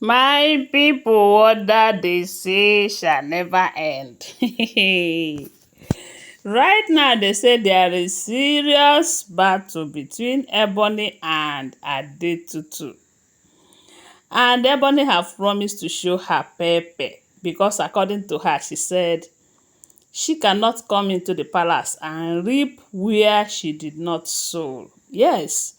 My people, what that they say shall never end. Right now, they say there is serious battle between Ebony and Adetutu. And Ebony have promised to show her pepper because according to her, she said she cannot come into the palace and reap where she did not sow. Yes.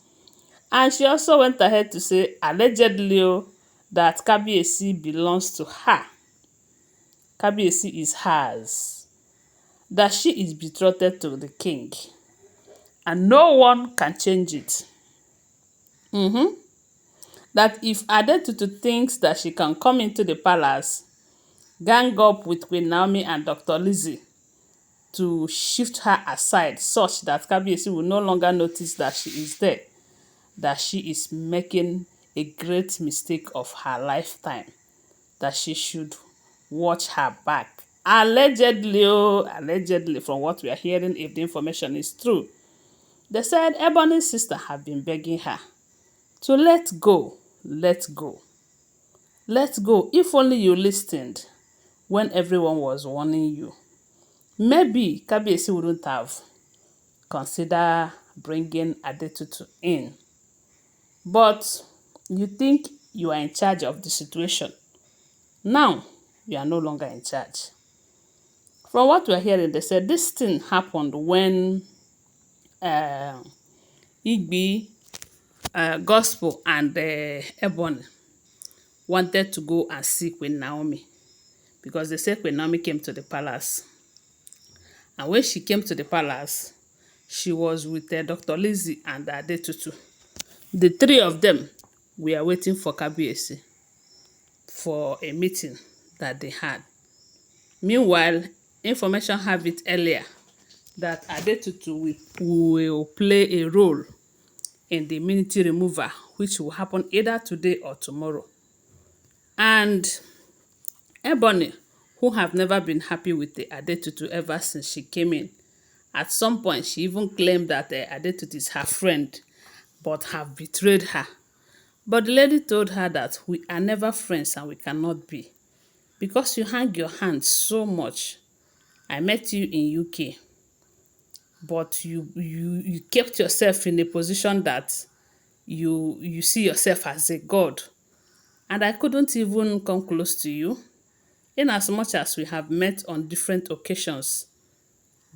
And she also went ahead to say, allegedly, that Kabiyesi belongs to her. Kabiyesi is hers. That she is betrothed to the king. And no one can change it. That if Adetutu thinks that she can come into the palace, gang up with Queen Naomi and Dr. Lizzie to shift her aside such that Kabiyesi will no longer notice that she is there, that she is making a great mistake of her lifetime, that she should watch her back. Allegedly, allegedly, from what we are hearing, if the information is true, they said Ebony's sister have been begging her to let go, let go, let go. If only you listened when everyone was warning you, maybe Kabiyesi wouldn't have considered bringing Adetutu in. But you think you are in charge of the situation. Now, you are no longer in charge. From what we are hearing, they said this thing happened when uh, Igbi, Gospel, and Ebony wanted to go and see Queen Naomi because they said Queen Naomi came to the palace. And when she came to the palace, she was with Dr. Lizzie and Adetutu. The three of them were waiting for Kabiyesi for a meeting that they had. Meanwhile, information have it earlier that Adetutu will play a role in the immunity removal, which will happen either today or tomorrow. And Ebony, who have never been happy with the Adetutu ever since she came in, at some point she even claimed that Adetutu is her friend, but have betrayed her. But the lady told her that we are never friends and we cannot be. Because you hang your hands so much. I met you in UK, but you kept yourself in a position that you see yourself as a god. And I couldn't even come close to you. In as much as we have met on different occasions,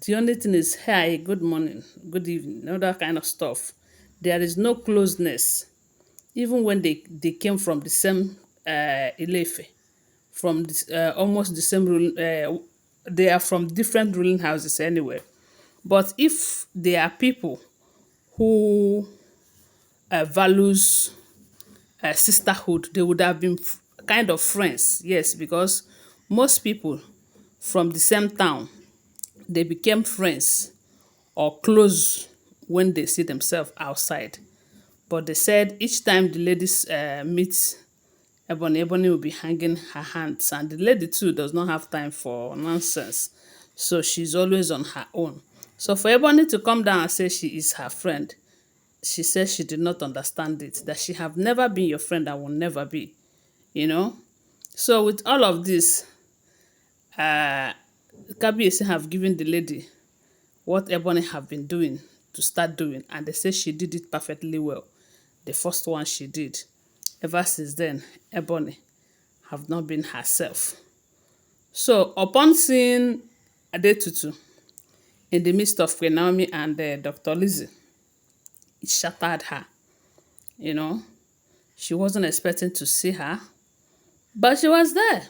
the only thing is, hey, good morning, good evening, all that kind of stuff. There is no closeness. Even when they came from the same Ilefe, from this, almost the same rule, they are from different ruling houses anyway. But if there are people who values sisterhood, they would have been kind of friends. Yes, because most people from the same town, they became friends or close when they see themselves outside. But they said each time the ladies meet Ebony, Ebony will be hanging her hands. And the lady too does not have time for nonsense. So she's always on her own. So for Ebony to come down and say she is her friend, she says she did not understand it. That she have never been your friend and will never be. You know? So with all of this, Kabiyesi have given the lady what Ebony have been doing to start doing. And they say she did it perfectly well. The first one she did. Ever since then, Ebony have not been herself. So upon seeing Adetutu in the midst of QueenNaomi and Dr. Lizzie, it shattered her. You know, she wasn't expecting to see her, but she was there.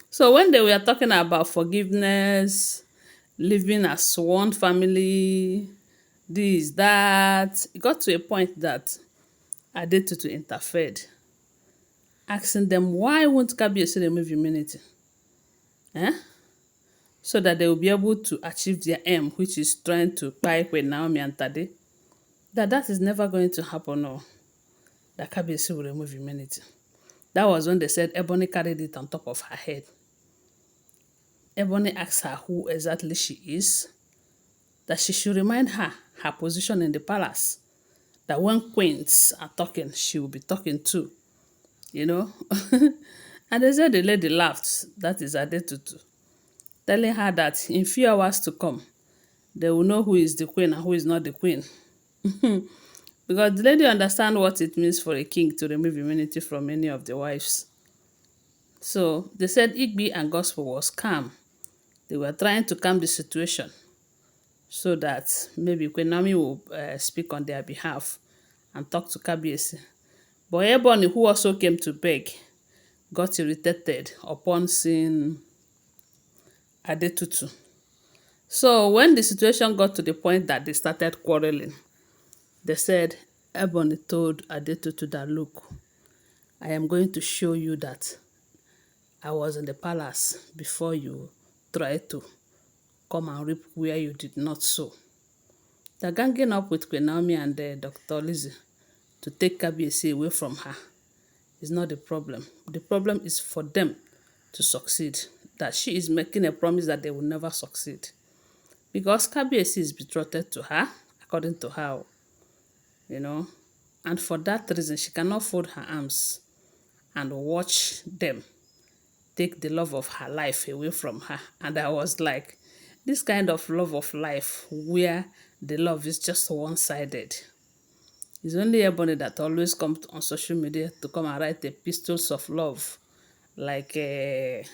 So when they were talking about forgiveness, living as one family, this, that, it got to a point that Adetutu interfered, asking them, why won't Kabiyesi remove immunity? So that they will be able to achieve their aim, which is trying to buy Naomi and Tade. That is never going to happen, no. That Kabiyesi will remove immunity. That was when they said Ebony carried it on top of her head. Ebony asked her who exactly she is, that she should remind her position in the palace, that when queens are talking, she will be talking too. you know. And they said the lady laughed, that is Adetutu, telling her that in few hours to come, they will know who is the queen and who is not the queen. Because the lady understand what it means for a king to remove immunity from any of the wives. So they said Igbi and Gospel was calm. They were trying to calm the situation so that maybe QueenNaomi will speak on their behalf and talk to Kabiyesi. But Ebony, who also came to beg, got irritated upon seeing Adetutu. So when the situation got to the point that they started quarreling, they said Ebony told Adetutu that, look, I am going to show you that I was in the palace before you tried to come and reap where you did not sow. They're ganging up with QueenNaomi and Dr. Lizzie to take Kabiyesi away from her. Is not the problem. The problem is for them to succeed. That she is making a promise that they will never succeed. Because Kabiyesi is betrothed to her, according to her, you know. And for that reason, she cannot fold her arms and watch them take the love of her life away from her. And I was like, this kind of love of life where the love is just one-sided. It's only Ebony that always comes on social media to come and write epistles of love. Like this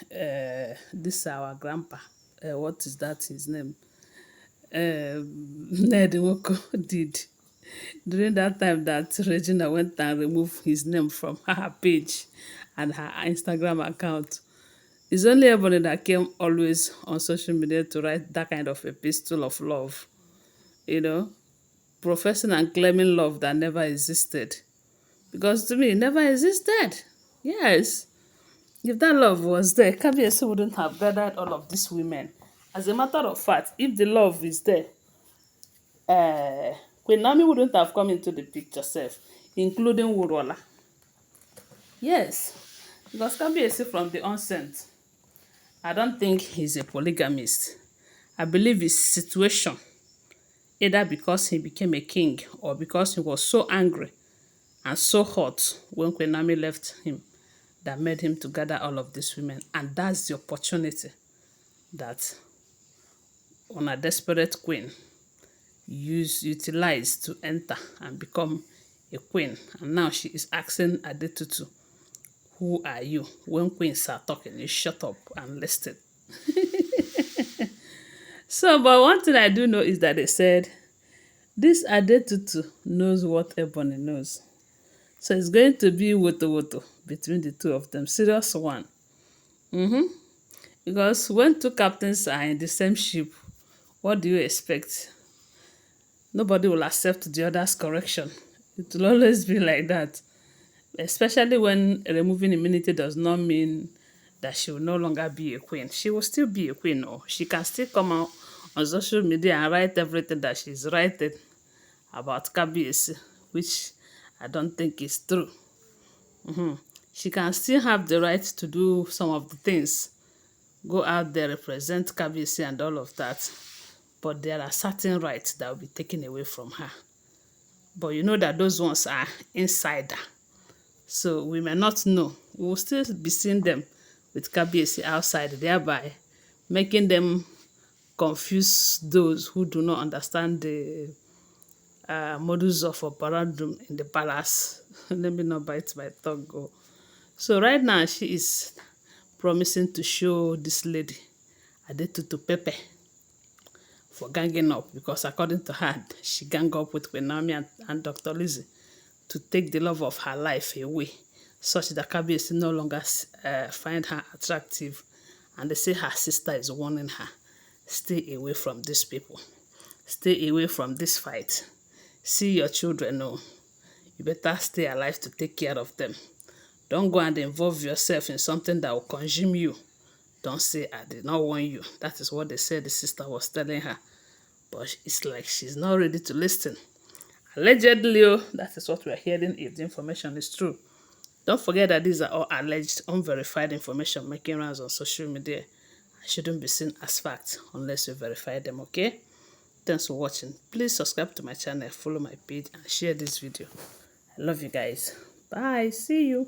our grandpa. What is that his name? Ned Nwoko did. During that time that Regina went and removed his name from her page and her Instagram account. It's only Ebony that came always on social media to write that kind of epistle of love, you know, professing and claiming love that never existed. Because to me, it never existed. Yes. If that love was there, Kabiyesi wouldn't have gathered all of these women. As a matter of fact, if the love is there, Queen Naomi wouldn't have come into the picture self, including Wurola. Yes. Because Kabiyesi from the onset, I don't think he's a polygamist. I believe his situation, either because he became a king or because he was so angry and so hot when Queen Naomi left him, that made him to gather all of these women. And that's the opportunity that on a desperate queen utilized to enter and become a queen. And now she is asking Adetutu, who are you? When queens are talking, you shut up and listen. So, but one thing I do know is that they said, this Adetutu knows what Ebony knows. So it's going to be woto between the two of them. Serious one. Because when two captains are in the same ship, what do you expect? Nobody will accept the other's correction. It will always be like that. Especially when removing immunity does not mean that she will no longer be a queen. She will still be a queen. Or she can still come out on social media and write everything that she's writing about Kabiyesi, which I don't think is true. She can still have the right to do some of the things, go out there, represent Kabiyesi and all of that. But there are certain rights that will be taken away from her. But you know that those ones are insider. So we may not know. We will still be seeing them with Kabiyesi outside, thereby making them confuse those who do not understand the modus of operandum in the palace. Let me not bite my tongue. Go. So right now, she is promising to show this lady Adetutu Pepe for ganging up, because according to her, she gang up with QueenNaomi and Dr. Lizzie to take the love of her life away, such that Kabiyesi no longer find her attractive. And they say her sister is warning her, stay away from these people. Stay away from this fight. See your children, no. You better stay alive to take care of them. Don't go and involve yourself in something that will consume you. Don't say, I did not warn you. That is what they said the sister was telling her. But it's like she's not ready to listen. Allegedly, that is what we are hearing if the information is true. Don't forget that these are all alleged, unverified information making rounds on social media. I shouldn't be seen as fact unless you verify them, okay? Thanks for watching. Please subscribe to my channel, follow my page, and share this video. I love you guys. Bye. See you.